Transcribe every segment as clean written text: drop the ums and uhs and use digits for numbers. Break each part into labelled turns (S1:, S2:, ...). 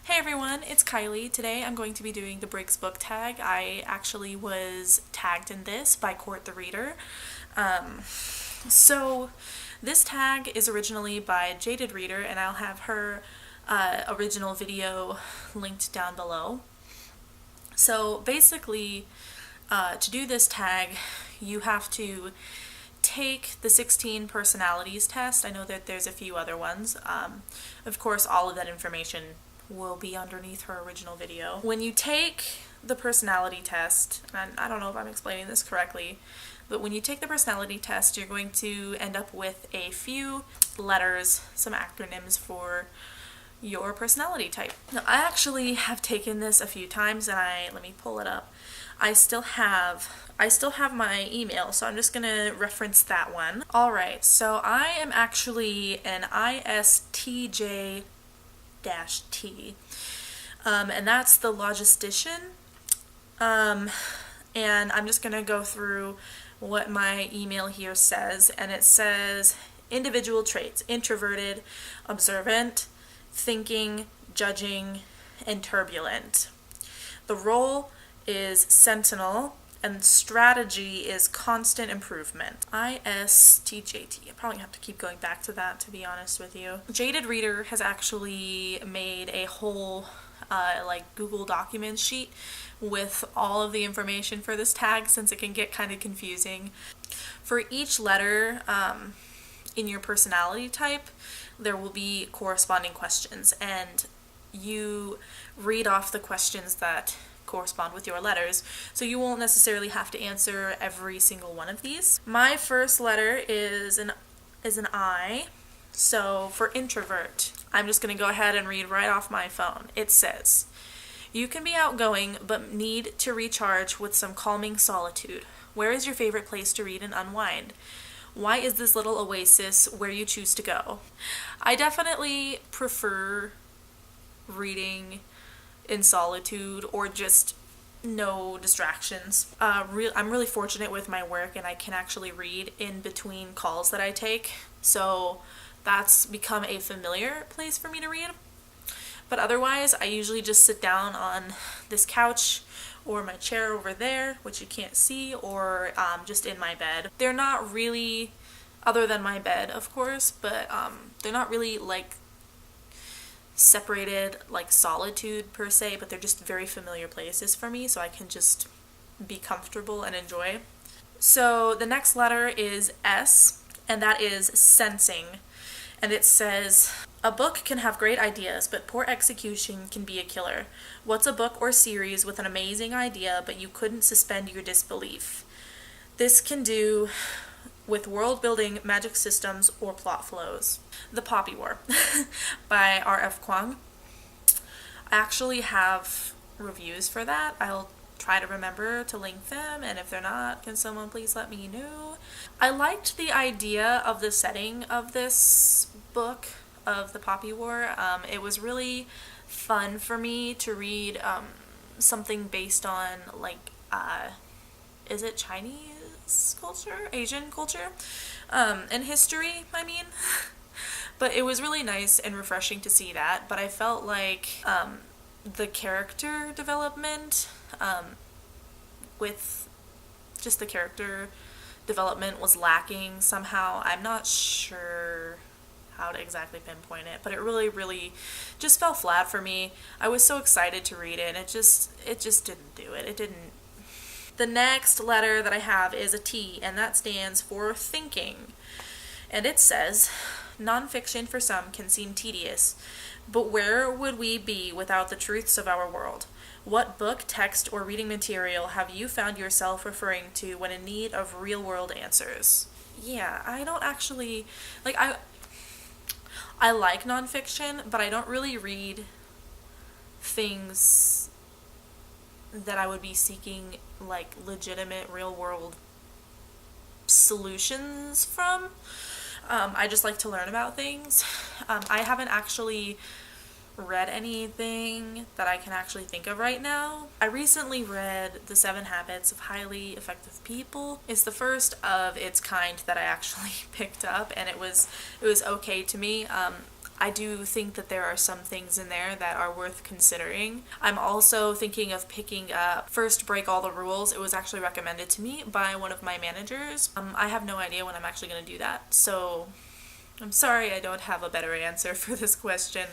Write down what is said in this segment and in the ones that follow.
S1: Hey everyone, it's Kylie. Today I'm going to be doing the Briggs Book Tag. I actually was tagged in this by Court the Reader. So this tag is originally by Jaded Reader, and I'll have her original video linked down below. So basically, to do this tag, you have to take the 16 personalities test. I know that there's a few other ones. Of course, all of that information will be underneath her original video. When you take the personality test, and I don't know if I'm explaining this correctly, but when you take the personality test, you're going to end up with a few letters, some acronyms for your personality type. Now, I actually have taken this a few times, and let me pull it up. I still have my email, so I'm just gonna reference that one. Alright, so I am actually an ISTJ-T, and that's the logistician. And I'm just gonna go through what my email here says, and it says individual traits: introverted, observant, thinking, judging, and turbulent. The role is sentinel, and strategy is constant improvement. ISTJT. I probably have to keep going back to that, to be honest with you. Jaded Reader has actually made a whole Google Documents sheet with all of the information for this tag, since it can get kind of confusing. For each letter in your personality type, there will be corresponding questions, and you read off the questions that correspond with your letters, so you won't necessarily have to answer every single one of these. My first letter is an I, so for introvert, I'm just going to go ahead and read right off my phone. It says, you can be outgoing but need to recharge with some calming solitude. Where is your favorite place to read and unwind? Why is this little oasis where you choose to go? I definitely prefer reading in solitude or just no distractions. I'm really fortunate with my work, and I can actually read in between calls that I take, so that's become a familiar place for me to read. But otherwise, I usually just sit down on this couch or my chair over there, which you can't see, or just in my bed. They're not really, other than my bed, of course, but they're not really separated like solitude per se, but they're just very familiar places for me, so I can just be comfortable and enjoy. So the next letter is S, and that is sensing, and it says, a book can have great ideas, but poor execution can be a killer. What's a book or series with an amazing idea but you couldn't suspend your disbelief? This can do with world building, magic systems, or plot flows. The Poppy War by R.F. Kuang. I actually have reviews for that. I'll try to remember to link them, and if they're not, can someone please let me know? I liked the idea of the setting of this book, of the Poppy War. It was really fun for me to read something based on is it Chinese culture? Asian culture? And history, I mean. But it was really nice and refreshing to see that, but I felt like the character development with just the character development was lacking somehow. I'm not sure how to exactly pinpoint it, but it really just fell flat for me. I was so excited to read it, and it just didn't do it. It didn't. The next letter that I have is a T, and that stands for thinking. And it says, nonfiction for some can seem tedious, but where would we be without the truths of our world? What book, text, or reading material have you found yourself referring to when in need of real-world answers? Yeah, I don't actually, I like nonfiction, but I don't really read things that I would be seeking legitimate real-world solutions from. I just like to learn about things. I haven't actually read anything that I can actually think of right now. I recently read The 7 Habits of Highly Effective People. It's the first of its kind that I actually picked up, and it was okay to me. I do think that there are some things in there that are worth considering. I'm also thinking of picking up First Break All the Rules. It was actually recommended to me by one of my managers. I have no idea when I'm actually going to do that, so I'm sorry I don't have a better answer for this question.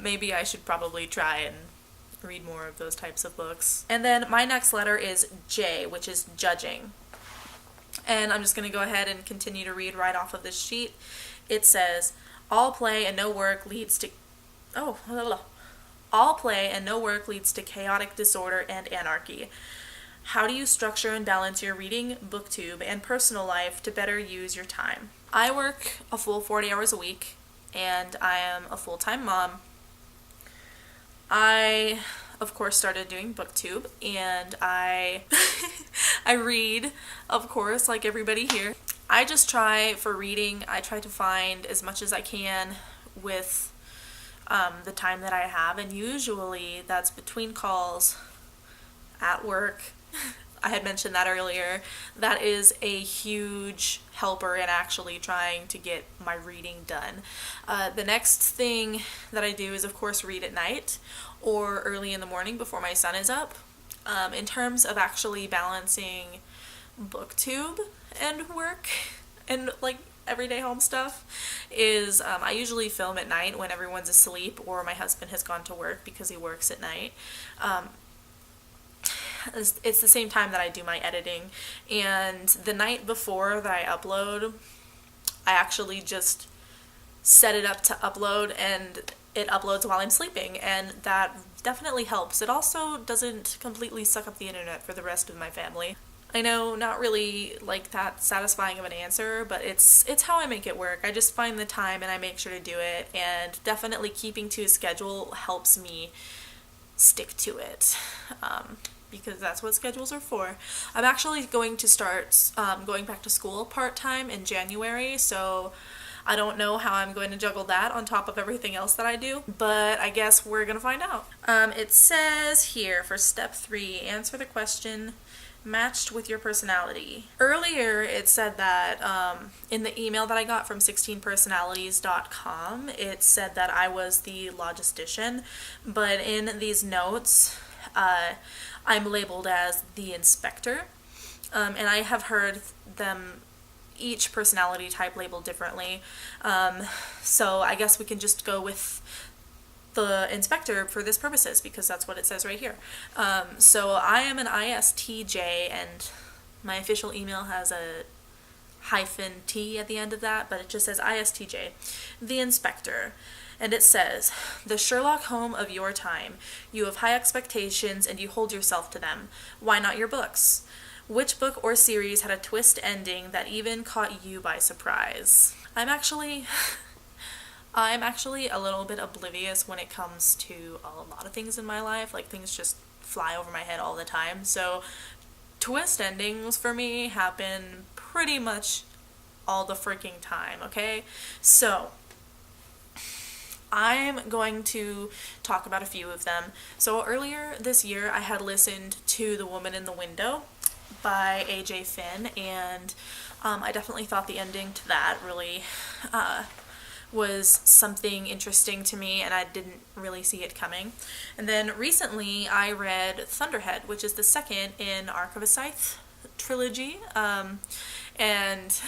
S1: Maybe I should probably try and read more of those types of books. And then my next letter is J, which is judging. And I'm just going to go ahead and continue to read right off of this sheet. It says, all play and no work leads to chaotic disorder and anarchy. How do you structure and balance your reading, booktube, and personal life to better use your time? I work a full 40 hours a week, and I am a full-time mom. I, of course, started doing booktube, and I read, of course, like everybody here. I just try for reading, I try to find as much as I can with the time that I have, and usually that's between calls, at work. I had mentioned that earlier. That is a huge helper in actually trying to get my reading done. The next thing that I do is, of course, read at night or early in the morning before my son is up. In terms of actually balancing booktube and work and like everyday home stuff is I usually film at night when everyone's asleep or my husband has gone to work because he works at night. It's the same time that I do my editing, and the night before that I upload, I actually just set it up to upload, and it uploads while I'm sleeping, and that definitely helps. It also doesn't completely suck up the internet for the rest of my family. I know, not really like that satisfying of an answer, but it's how I make it work. I just find the time and I make sure to do it, and definitely keeping to a schedule helps me stick to it. Because that's what schedules are for. I'm actually going to start going back to school part-time in January, so I don't know how I'm going to juggle that on top of everything else that I do, but I guess we're going to find out. It says here for step 3, answer the question matched with your personality. Earlier it said that in the email that I got from 16personalities.com, it said that I was the logistician, but in these notes, I'm labeled as the inspector, and I have heard them each personality type labeled differently, so I guess we can just go with the inspector for this purposes because that's what it says right here. So I am an ISTJ, and my official email has a -T at the end of that, but it just says ISTJ, the inspector. And it says, the Sherlock Holmes of your time. You have high expectations and you hold yourself to them. Why not your books? Which book or series had a twist ending that even caught you by surprise? I'm actually a little bit oblivious when it comes to a lot of things in my life. Like, things just fly over my head all the time. So twist endings for me happen pretty much all the freaking time, okay? So I'm going to talk about a few of them. So earlier this year, I had listened to The Woman in the Window by A.J. Finn, and I definitely thought the ending to that really was something interesting to me, and I didn't really see it coming. And then recently, I read Thunderhead, which is the second in Arc of a Scythe trilogy, and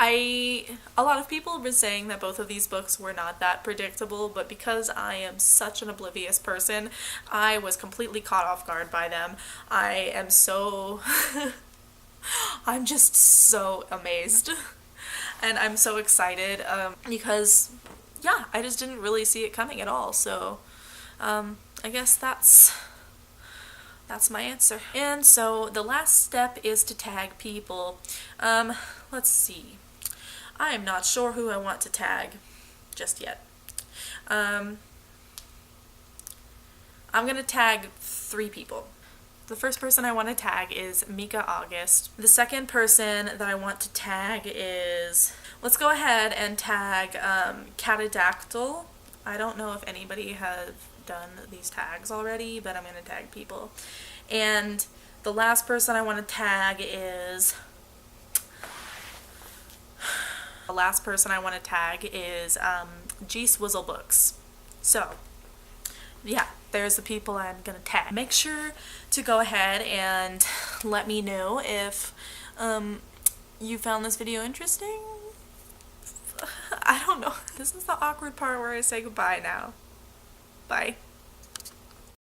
S1: a lot of people have been saying that both of these books were not that predictable, but because I am such an oblivious person, I was completely caught off guard by them. I am so I'm just so amazed, and I'm so excited because yeah, I just didn't really see it coming at all. So I guess that's my answer. And so the last step is to tag people. Let's see. I am not sure who I want to tag just yet. I'm going to tag 3 people. The first person I want to tag is Mika August. The second person that I want to tag is, let's go ahead and tag Catadactyl. I don't know if anybody has done these tags already, but I'm going to tag people. And the last person I want to tag is The last person I want to tag is G Swizzle Books. So yeah, there's the people I'm gonna tag. Make sure to go ahead and let me know if you found this video interesting. I don't know. This is the awkward part where I say goodbye now. Bye.